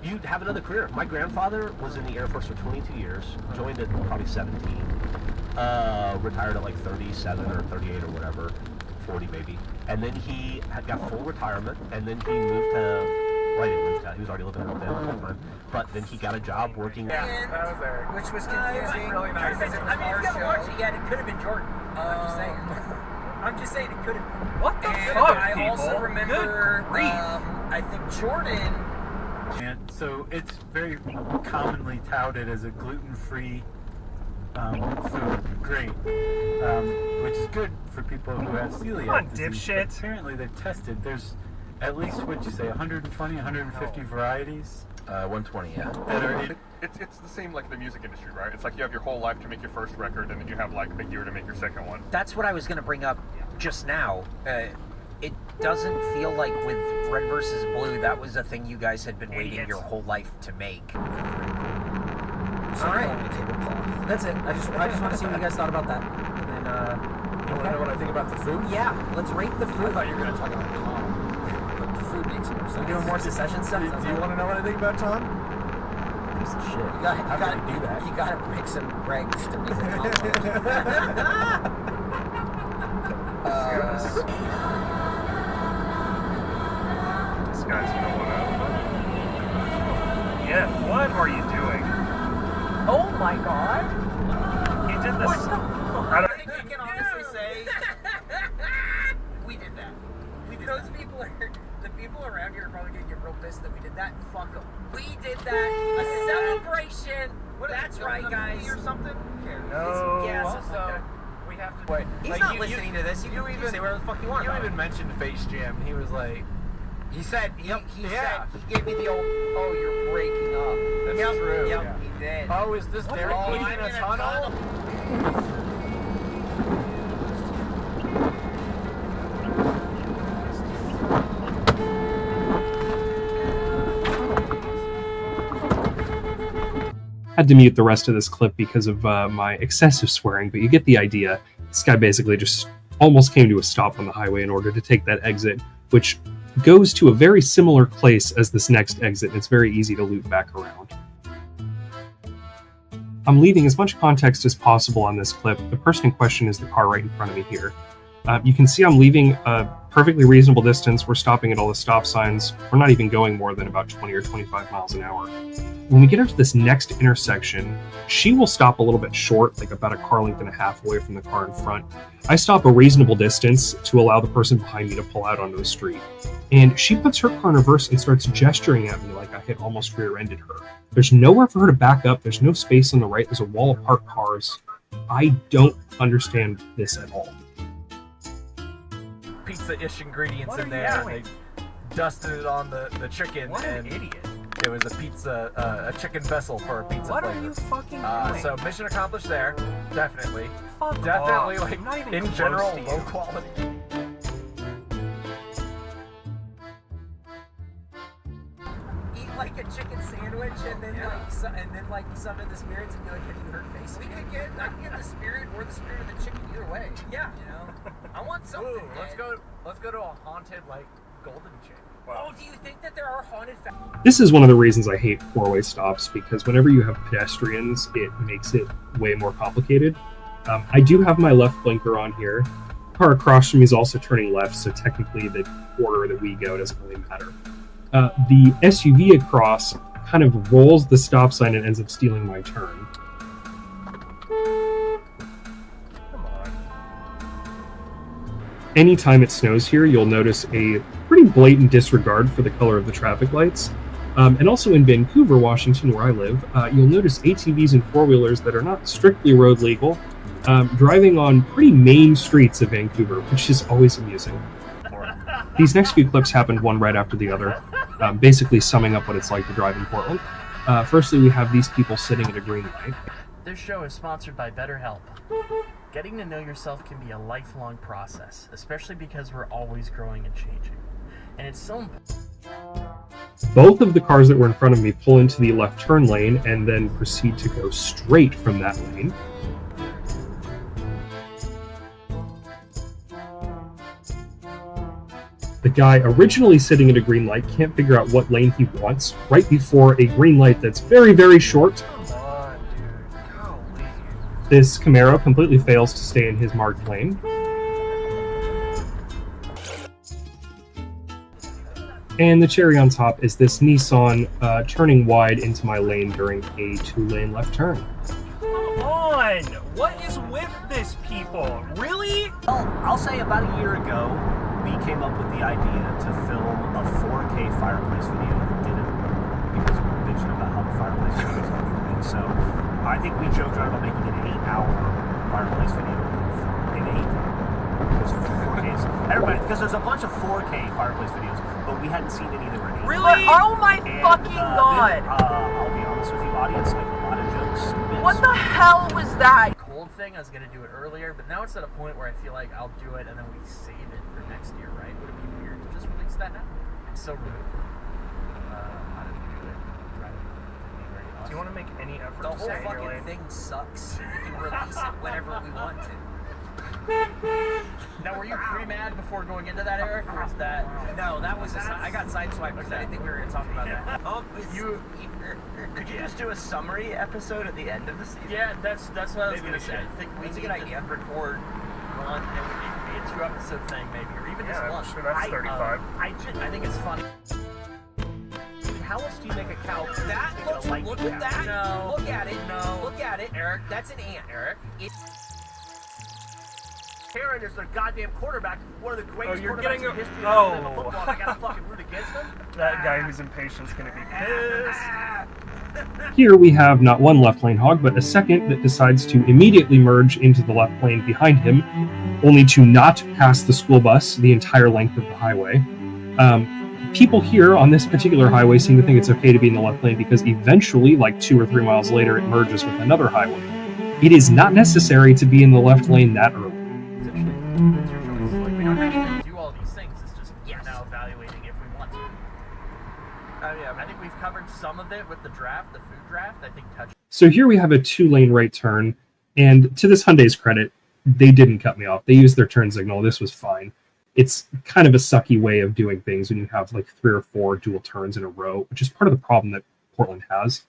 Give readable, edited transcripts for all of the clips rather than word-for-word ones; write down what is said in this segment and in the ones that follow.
you'd have another career. My grandfather was in the Air Force for 22 years, joined at probably 17, retired at like 37 or 38 or whatever, 40 maybe, and then he got full retirement, and then he moved to, well, he didn't move to, he was already living in Alabama at the time, but then he got a job working. Yeah, that was there. Which was confusing. Really nice. I mean, if you haven't watched it yet, it could have been Jordan. I'm just saying it could have. What the and fuck, I people? also remember, Good grief. I think Jordan. And so it's very commonly touted as a gluten-free food. Great. Which is good for people who have celiac Come on, disease. dipshit. Apparently they've tested. There's at least, what'd you say, 120, 150 varieties? 120, yeah. That are It's the same like the music industry, right? It's like you have your whole life to make your first record, and then you have like a year to make your second one. That's what I was going to bring up just now. It doesn't feel like with Red versus Blue that was a thing you guys had been waiting your whole life to make. All right, that's it. I just want to see what you guys thought about that. And You want to know what I think about the food? yeah, let's rate the I food. thought you were going to talk about Tom, but the food makes more sense. We're doing more secession stuff. Do you want to know what I think about Tom? Piece of shit. You How gotta can I do that? You gotta break some Gregs to make it This guy's going up. Yeah, what are you doing? Oh my god. You did this. I think we can honestly say we did that. Those people are, the people around here are probably gonna get real pissed that we did that. Fuck them. We did that. A celebration. That's right, guys. Or something. Who cares? No. Yeah, So, we have to... Wait, He's like, not you listening to this. You say whatever the fuck you want. You about even it. mentioned Face Jam. He was like... He said he Yeah. said he gave me the old, oh, you're breaking up. That's Yep, true. Yep, Yeah. he did. Oh, is this Derek Oh, King I'm in a tunnel? Had to mute the rest of this clip because of my excessive swearing, but you get the idea. This guy basically just almost came to a stop on the highway in order to take that exit, which goes to a very similar place as this next exit, and it's very easy to loop back around. I'm leaving as much context as possible on this clip. The person in question is the car right in front of me here. You can see I'm leaving a perfectly reasonable distance. We're stopping at all the stop signs. We're not even going more than about 20 or 25 miles an hour. When we get up to this next intersection, she will stop a little bit short, like about a car length and a half away from the car in front. I stop a reasonable distance to allow the person behind me to pull out onto the street. And she puts her car in reverse and starts gesturing at me like I had almost rear-ended her. There's nowhere for her to back up. There's no space on the right. There's a wall of parked cars. I don't understand this at all. Pizza-ish ingredients What in are there. you And doing? they dusted it on the chicken, What an and idiot. it was a pizza, a chicken vessel for a pizza What flavor. are you fucking doing? So mission accomplished there, definitely. Fuck Definitely, off. like, I'm not even in close general, to you. low quality. Eat like a chicken sandwich and then like some of the spirits and be like, have you heard face? I can get the spirit or the spirit of the chicken either way. Yeah, you know. I want something. Ooh, let's go to a haunted like golden chick. Oh, do you think that there are haunted This is one of the reasons I hate four-way stops, because whenever you have pedestrians, it makes it way more complicated. I do have my left blinker on here. Car across from me is also turning left, so technically the order that we go doesn't really matter. The SUV across kind of rolls the stop sign and ends up stealing my turn. Come on. Anytime it snows here, you'll notice a pretty blatant disregard for the color of the traffic lights. And also in Vancouver, Washington, where I live, you'll notice ATVs and four-wheelers that are not strictly road legal, driving on pretty main streets of Vancouver, which is always amusing. These next few clips happened one right after the other, basically summing up what it's like to drive in Portland. Firstly, we have these people sitting at a green light. This show is sponsored by BetterHelp. Getting to know yourself can be a lifelong process, especially because we're always growing and changing. And it's so important. Both of the cars that were in front of me pull into the left turn lane and then proceed to go straight from that lane. The guy originally sitting at a green light can't figure out what lane he wants right before a green light that's very, very short. Come on, dude. Golly. This Camaro completely fails to stay in his marked lane. And the cherry on top is this Nissan turning wide into my lane during a 2-lane left turn. Come on. What is with this people? Really? Well, I'll say about a year ago, we came up with the idea to film a 4K fireplace video that didn't because we were bitching about how the fireplace video was moving. So I think we joked around about making an 8-hour fireplace video in 8. Because 4Ks. Everybody, because there's a bunch of 4K fireplace videos, but we hadn't seen any that were 8. Really? Oh my fucking god! I'll be honest with you, audience, like a lot of jokes. What the hell was that? Cold thing, I was gonna do it earlier, but now it's at a point where I feel like I'll do it and then we save it for next year, right? Would it be weird to just release that now? It's so rude. How did we do it? Right. Do you want to make any effort The to whole stay in your fucking lane? thing sucks. We can release it whenever we want to. Now, were you pre-mad before going into that, Eric, or is that... No, that was I got sideswiped because I didn't think we were going to talk about that. Could you just do a summary episode at the end of the season? Yeah, that's what I was Maybe gonna we say. should. I think we That's a need good to idea. record one, and it could be a 2-episode thing, maybe, or even just Yeah, one. sure, that's 35. I think it's funny. How else do you make a cow? That looks, look at that. No. Look at it. No. Look at it. Eric, That's an ant. Eric. Karen is their goddamn quarterback, one of the greatest you're quarterbacks getting in a- the history oh. of football. I gotta fucking root against them. That guy who's impatient is going to be pissed. Here we have not one left lane hog, but a second that decides to immediately merge into the left lane behind him, only to not pass the school bus the entire length of the highway. People here on this particular highway seem to think it's okay to be in the left lane because eventually, like 2 or 3 miles later, it merges with another highway. It is not necessary to be in the left lane that early. It's your choice. Like, we don't have to do all these things. It's just now evaluating if we want to. I think we've covered some of it with the draft, the food draft. I think touch. So here we have a 2-lane right turn, and to this Hyundai's credit, they didn't cut me off. They used their turn signal. This was fine. It's kind of a sucky way of doing things when you have like 3 or 4 dual turns in a row, which is part of the problem that Portland has.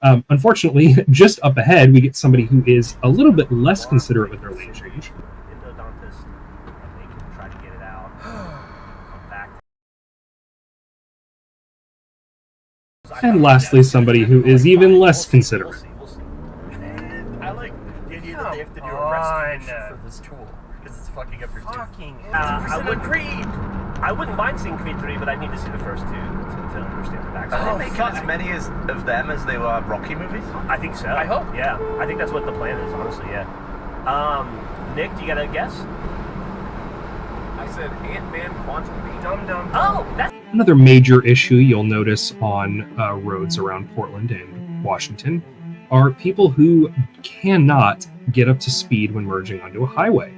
Unfortunately, just up ahead, we get somebody who is a little bit less considerate with their lane change. Endodontist, and they can try to get it out. Come back. And lastly, somebody who is even less considerate. We'll see. I like the idea that they have to do a rescue mission for this tool because it's fucking up your tooth. Fucking I wouldn't mind seeing Creed 3, but I need to see the first 2 to understand the Are backstory. they making as many of them as they were Rocky movies? I think so. I hope. Yeah, I think that's what the plan is, honestly, yeah. Nick, do you got a guess? I said Ant-Man Quantum Leap. Dum-dum. Oh, that's... Another major issue you'll notice on roads around Portland and Washington are people who cannot get up to speed when merging onto a highway.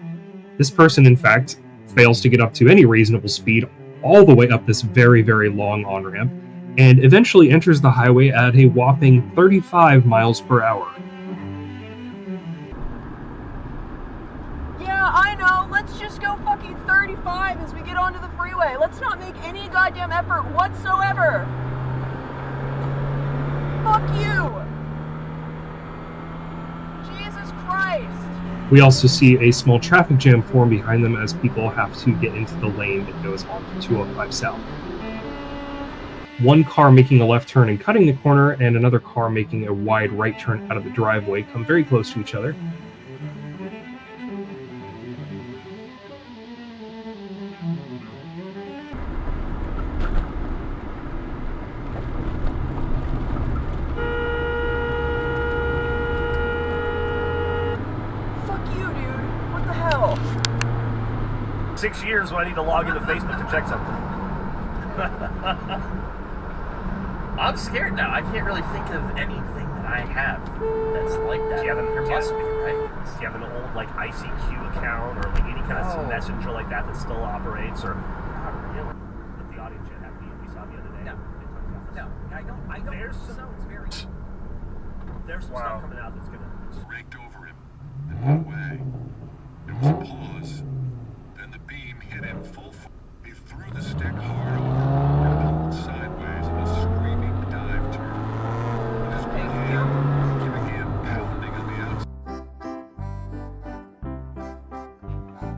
This person, in fact, fails to get up to any reasonable speed all the way up this very, very long on-ramp, and eventually enters the highway at a whopping 35 miles per hour. Yeah, I know. Let's just go fucking 35 as we get onto the freeway. Let's not make any goddamn effort whatsoever. Fuck you. Jesus Christ. We also see a small traffic jam form behind them as people have to get into the lane that goes on to 205 South. One car making a left turn and cutting the corner, and another car making a wide right turn out of the driveway come very close to each other. Fuck you, dude. What the hell? 6 years when I need to log into Facebook to check something. I'm scared now. I can't really think of anything that I have that's like that. Do you have There must be, right? Do you have an old like ICQ account or like any kind of messenger like that that still operates, or Not really. that the audience should have? We saw the other day. No. No, I don't. There's so some- it's very. There's some Wow. stuff coming out that's gonna. Raked over him and went away. There was a pause. Then the beam hit him full force. He threw the stick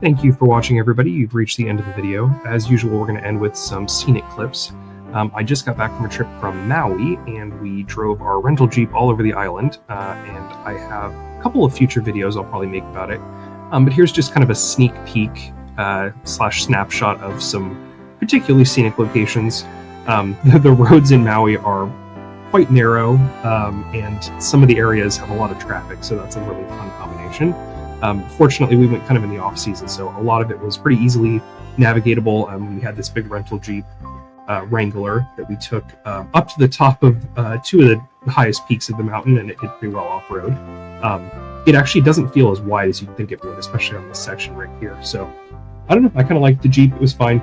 Thank you for watching, everybody. You've reached the end of the video. As usual, we're going to end with some scenic clips. I just got back from a trip from Maui, and we drove our rental Jeep all over the island, and I have a couple of future videos I'll probably make about it. But here's just kind of a sneak peek slash snapshot of some particularly scenic locations. The roads in Maui are quite narrow, and some of the areas have a lot of traffic, so that's a really fun combination. Fortunately, we went kind of in the off-season, so a lot of it was pretty easily navigatable. We had this big rental Jeep Wrangler that we took up to the top of two of the highest peaks of the mountain, and it did pretty well off-road. It actually doesn't feel as wide as you'd think it would, especially on this section right here. So, I don't know, I kind of liked the Jeep, it was fine.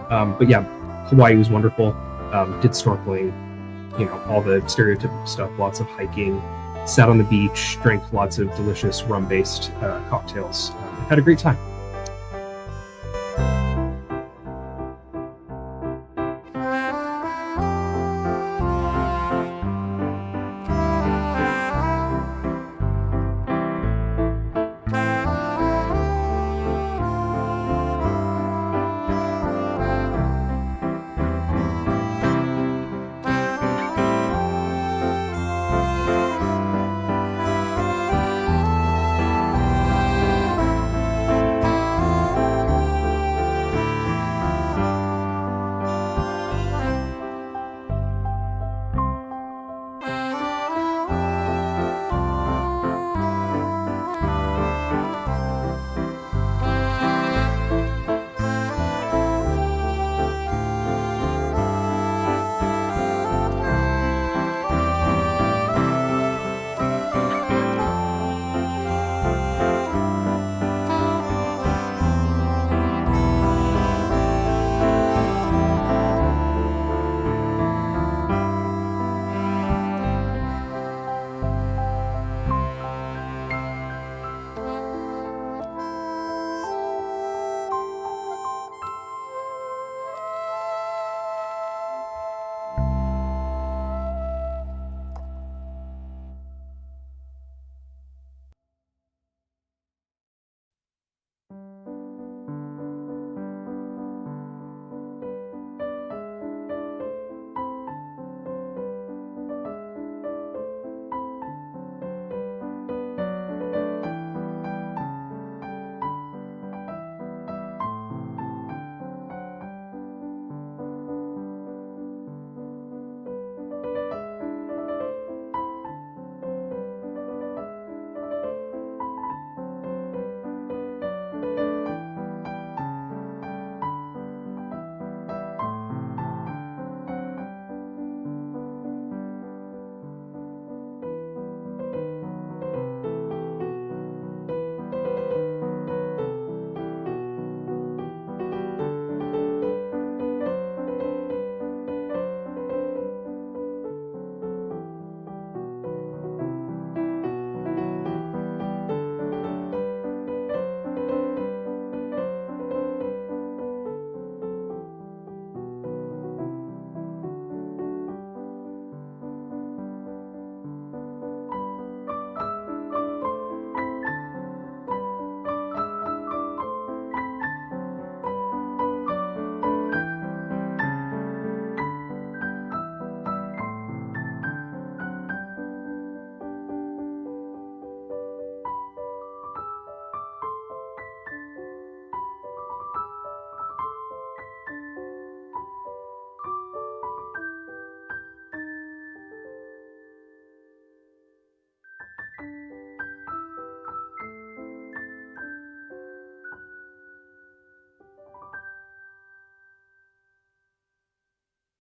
But yeah, Hawaii was wonderful. Did snorkeling, you know, all the stereotypical stuff, lots of hiking, sat on the beach, drank lots of delicious rum-based cocktails. Had a great time.